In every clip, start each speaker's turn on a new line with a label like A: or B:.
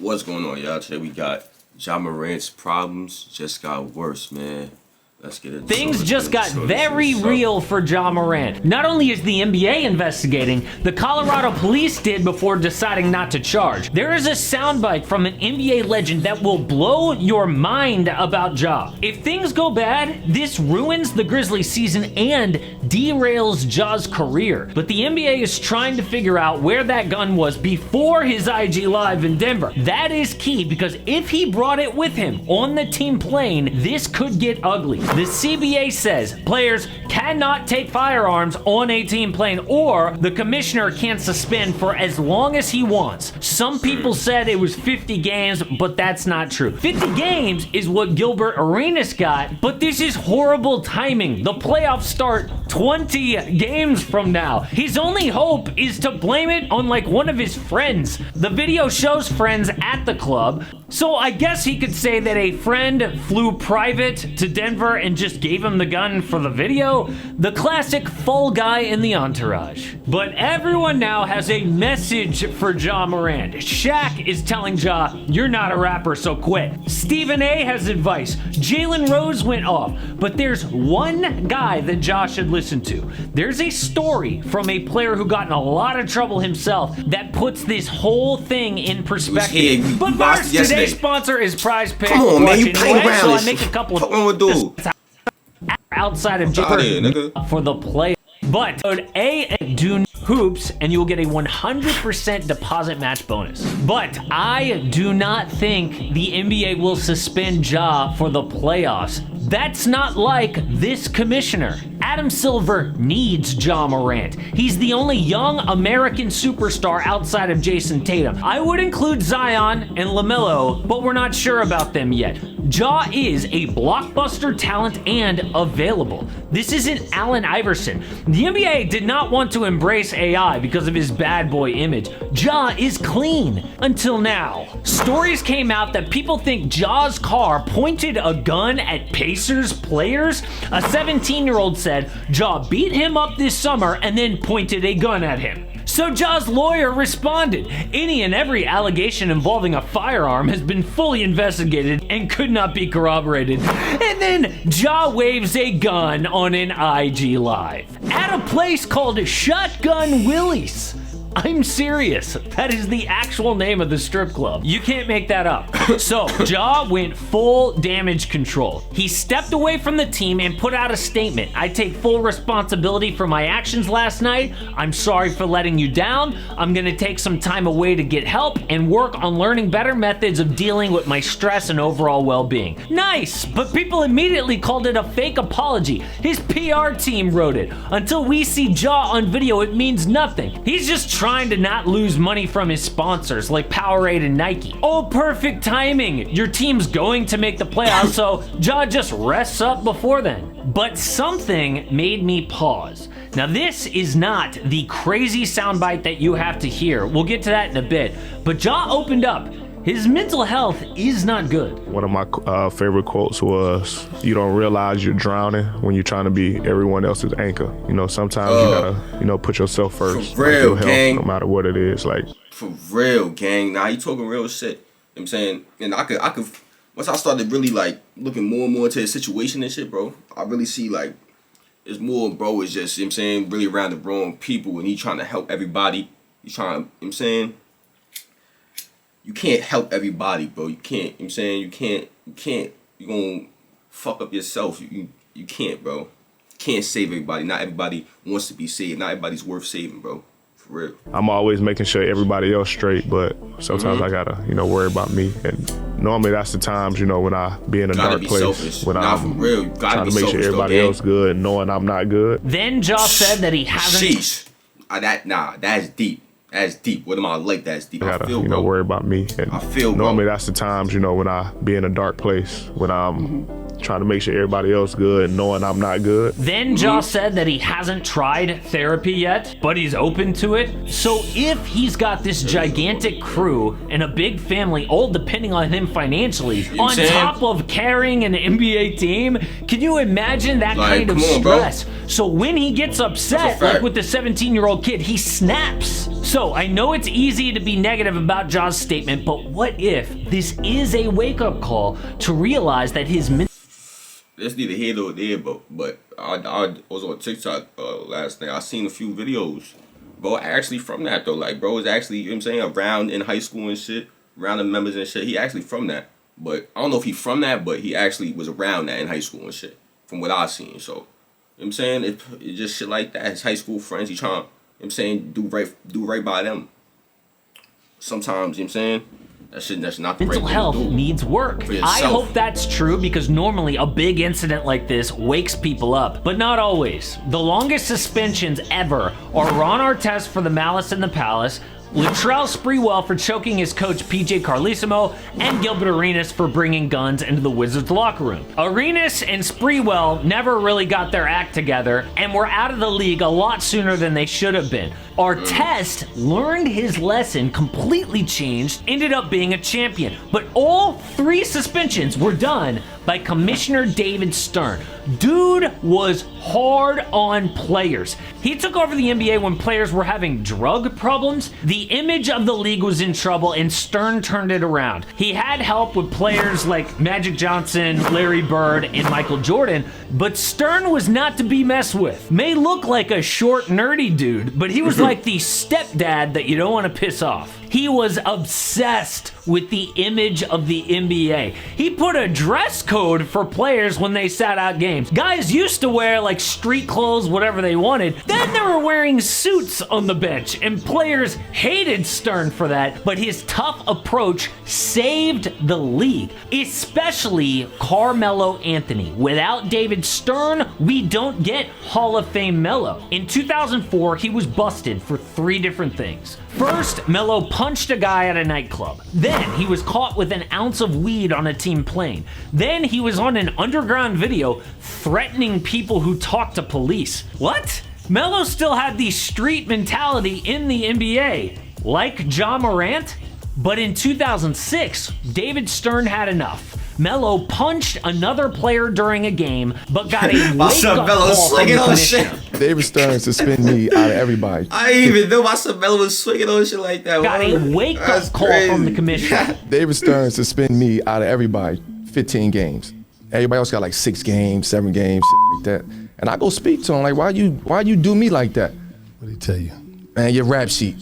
A: What's going on, y'all? Today we got Ja Morant's problems just got worse, man. Let's get it.
B: Things just got very real for Ja Morant. Not only is the NBA investigating, the Colorado police did before deciding not to charge. There is a soundbite from an NBA legend that will blow your mind about Ja. If things go bad, this ruins the Grizzlies season and derails Ja's career. But the NBA is trying to figure out where that gun was before his IG Live in Denver. That is key because if he brought it with him on the team plane, this could get ugly. The CBA says players cannot take firearms on a team plane or the commissioner can suspend for as long as he wants. Some people said it was 50 games, but that's not true. 50 games is what Gilbert Arenas got, but this is horrible timing. The playoffs start 20 games from now. His only hope is to blame it on like one of his friends. The video shows friends at the club, so I guess he could say that a friend flew private to Denver and just gave him the gun for the video. The classic fall guy in the entourage. But everyone now has a message for Ja Morant. Shaq is telling Ja, you're not a rapper, so quit. Stephen A has advice. Jalen Rose went off. But there's one guy that Ja should listen to. There's a story from a player who got in a lot of trouble himself that puts this whole thing in perspective. But first, today's sponsor is Prize Picks.
A: Come on, man, you play around.
B: So I make a couple of outside of for the play. But code ADUNE hoops and you will get a 100% deposit match bonus. But I do not think the NBA will suspend Ja for the playoffs. That's not like this commissioner. Adam Silver needs Ja Morant. He's the only young American superstar outside of Jason Tatum. I would include Zion and LaMelo, but we're not sure about them yet. Ja is a blockbuster talent and available. This isn't Allen Iverson. The NBA did not want to embrace AI because of his bad boy image. Ja is clean. Until now. Stories came out that people think Ja's car pointed a gun at Pacers players. A 17-year-old said Ja beat him up this summer and then pointed a gun at him. So Ja's lawyer responded, any and every allegation involving a firearm has been fully investigated and could not be corroborated. And then Ja waves a gun on an IG Live at a place called Shotgun Willie's. I'm serious. That is the actual name of the strip club. You can't make that up. So, Ja went full damage control. He stepped away from the team and put out a statement. I take full responsibility for my actions last night. I'm sorry for letting you down. I'm gonna take some time away to get help and work on learning better methods of dealing with my stress and overall well-being. Nice, but people immediately called it a fake apology. His PR team wrote it. Until we see Ja on video, it means nothing. He's just trying to not lose money from his sponsors like Powerade and Nike. Oh, perfect timing. Your team's going to make the playoffs, so Ja just rests up before then. But something made me pause. Now, this is not the crazy soundbite that you have to hear. We'll get to that in a bit. But Ja opened up. His mental health is not good.
C: One of my favorite quotes was, you don't realize you're drowning when you're trying to be everyone else's anchor. You know, sometimes you gotta, you know, put yourself first.
A: For real, gang.
C: No matter what it is, like.
A: For real, gang. Nah, you talking real shit. You know what I'm saying? And I could, once I started really like looking more and more into the situation and shit, bro, I really see like, it's more, bro, it's just, you know what I'm saying, really around the wrong people and he trying to help everybody. He's trying to, you know what I'm saying? You can't help everybody, bro. You can't, you know what I'm saying? You can't, you're gonna fuck up yourself. You can't, bro. You can't save everybody. Not everybody wants to be saved. Not everybody's worth saving, bro. For real.
C: I'm always making sure everybody else straight, but sometimes I gotta, you know, worry about me. And normally that's the times, you know, when I be in a dark place.
A: Selfish.
C: When
A: nah,
C: I'm
A: for real. You gotta
C: trying
A: be
C: to make sure everybody else good, knowing I'm not good.
B: Then Ja said that he hasn't.
A: Sheesh. That's deep. That's deep. What am I like? That's deep.
C: I gotta,
A: I feel,
C: you know,
A: bro.
C: worry about me. And
A: I feel,
C: normally
A: bro.
C: that's the times, you know, when I be in a dark place, when I'm trying to make sure everybody else good, knowing I'm not good.
B: Then Ja said that he hasn't tried therapy yet, but he's open to it. So if he's got this gigantic crew and a big family, all depending on him financially, on top of carrying an NBA team, can you imagine that kind of stress? So when he gets upset, like with the 17-year-old kid, he snaps. So I know it's easy to be negative about Ja's statement, but what if this is a wake-up call to realize that his
A: That's neither here nor there, but I was on TikTok last night. I seen a few videos, bro, actually from that though. Like, bro was actually, you know what I'm saying, around in high school and shit, around the members and shit. He actually from that. But I don't know if he from that, but he actually was around that in high school and shit, from what I seen. So, you know what I'm saying? It just shit like that. His high school friends, he trying, you know what I'm saying, do right by them. Sometimes, you know what I'm saying? That's not the
B: mental health needs work. I hope that's true, because normally a big incident like this wakes people up, but not always. The longest suspensions ever are Ron Artest for the Malice in the Palace, Latrell Sprewell for choking his coach PJ Carlesimo, and Gilbert Arenas for bringing guns into the Wizards locker room. Arenas and Sprewell never really got their act together and were out of the league a lot sooner than they should have been. Artest learned his lesson, completely changed, ended up being a champion. But all 3 suspensions were done by Commissioner David Stern. Dude was hard on players. He took over the NBA when players were having drug problems. The image of the league was in trouble, and Stern turned it around. He had help with players like Magic Johnson, Larry Bird, and Michael Jordan, but Stern was not to be messed with. May look like a short, nerdy dude, but he was like the stepdad that you don't want to piss off. He was obsessed with the image of the NBA. He put a dress code for players when they sat out games. Guys used to wear like street clothes, whatever they wanted. Then they were wearing suits on the bench, and players hated Stern for that, but his tough approach saved the league, especially Carmelo Anthony. Without David Stern, we don't get Hall of Fame Melo. In 2004, he was busted for 3 different things. First, Melo punched a guy at a nightclub. Then he was caught with an ounce of weed on a team plane. Then he was on an underground video threatening people who talked to police. What? Melo still had the street mentality in the NBA, like Ja Morant. But in 2006, David Stern had enough. Melo punched another player during a game, but got a wake-up call from the commissioner.
D: David Stern suspended me out of everybody.
A: I didn't even know my son Melo was swinging on shit like that.
B: Got a wake-up call from the commissioner.
D: David Stern suspended me out of everybody 15 games. Everybody else got like 6 games, 7 games, shit like that. And I go speak to him like, why you do me like that?
E: What did he tell you?
D: Man, your rap sheet.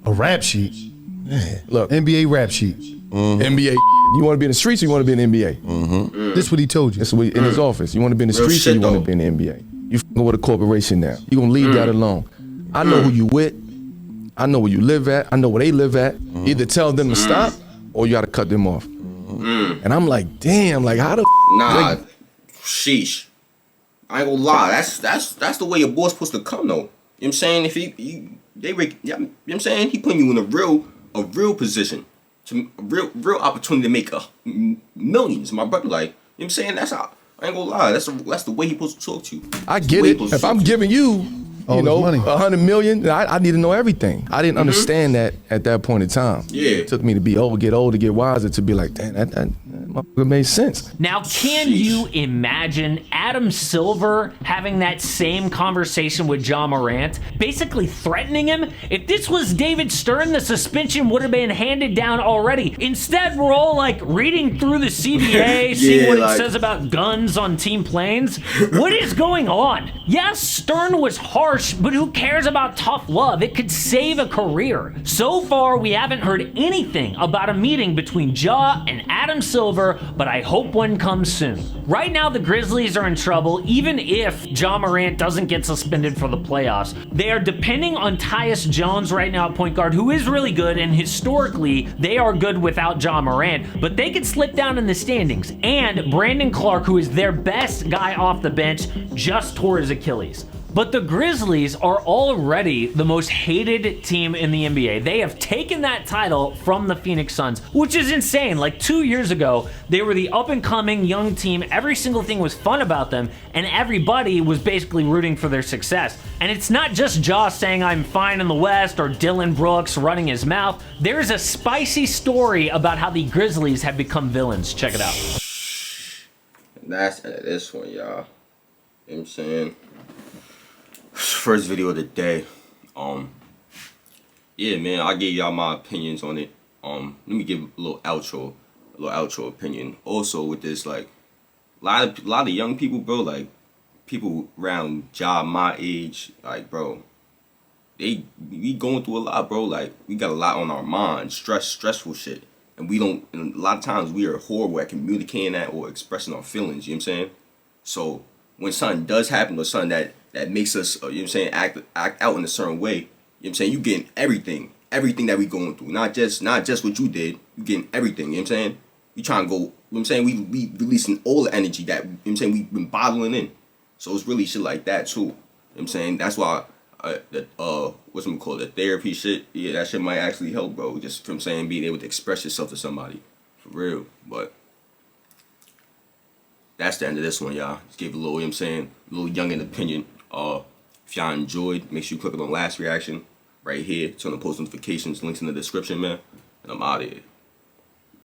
E: A rap sheet? Man,
D: look,
E: NBA rap sheet.
D: NBA. You want to be in the streets or you want to be in the NBA?
E: This what he told you.
D: This what in his office. You want to be in the streets or you want to be in the NBA? You f***ing with a corporation now. You gonna leave that alone. I know who you with. I know where you live at. I know where they live at. Either tell them to stop or you gotta cut them off. And I'm like, damn, like how the
A: like, sheesh. I ain't gonna lie. That's the way your boss supposed to come though. You know what I'm saying? If you know what I'm saying? He putting you in a real position. A real opportunity to make millions, my brother. Like, you know what I'm saying? That's how, I ain't gonna lie. That's the way he supposed to talk to you.
D: I get it. If I'm giving you, you know, $100 million, I need to know everything. I didn't understand that at that point in time. Yeah. It took me to be old, get wiser, to be like, damn, that motherfucker made sense.
B: Now, can you imagine Adam Silver having that same conversation with Ja Morant, basically threatening him? If this was David Stern, the suspension would have been handed down already. Instead, we're all like reading through the CBA, seeing what it says about guns on team planes. What is going on? Yes, Stern was harsh, but who cares about tough love? It could save a career. So far, we haven't heard anything about a meeting between Ja and Adam Silver, but I hope one comes soon. Right now, the Grizzlies are in trouble, even if Ja Morant doesn't get suspended for the playoffs. They are depending on Tyus Jones right now at point guard, who is really good, and historically, they are good without Ja Morant, but they could slip down in the standings. And Brandon Clark, who is their best guy off the bench, just tore his Achilles. But the Grizzlies are already the most hated team in the NBA. They have taken that title from the Phoenix Suns, which is insane. Like 2 years ago, they were the up-and-coming young team. Every single thing was fun about them, and everybody was basically rooting for their success. And it's not just Josh saying I'm fine in the West or Dylan Brooks running his mouth. There's a spicy story about how the Grizzlies have become villains. Check it out.
A: That's this one, y'all. You know what I'm saying? First video of the day. Yeah, man, I gave y'all my opinions on it. Let me give a little outro opinion. Also with this, like, a lot of young people, bro, like people around job my age, like, bro, we going through a lot, bro. Like, we got a lot on our minds, stressful shit. And a lot of times we are horrible at communicating that or expressing our feelings, you know what I'm saying? So when something does happen or something that makes us, you know what I'm saying, act out in a certain way, you know what I'm saying, you getting everything that we going through. Not just what you did, you getting everything, you know what I'm saying? We trying to go, you know what I'm saying, we releasing all the energy that, you know what I'm saying, we've been bottling in. So it's really shit like that too. You know what I'm saying? That's why the therapy shit, yeah, that shit might actually help, bro. Just from saying being able to express yourself to somebody. For real. But that's the end of this one, y'all. Just gave a little, you know what I'm saying, a little youngin' opinion. If y'all enjoyed, make sure you click on the last reaction right here. Turn on post notifications, links in the description, man. And I'm out of here.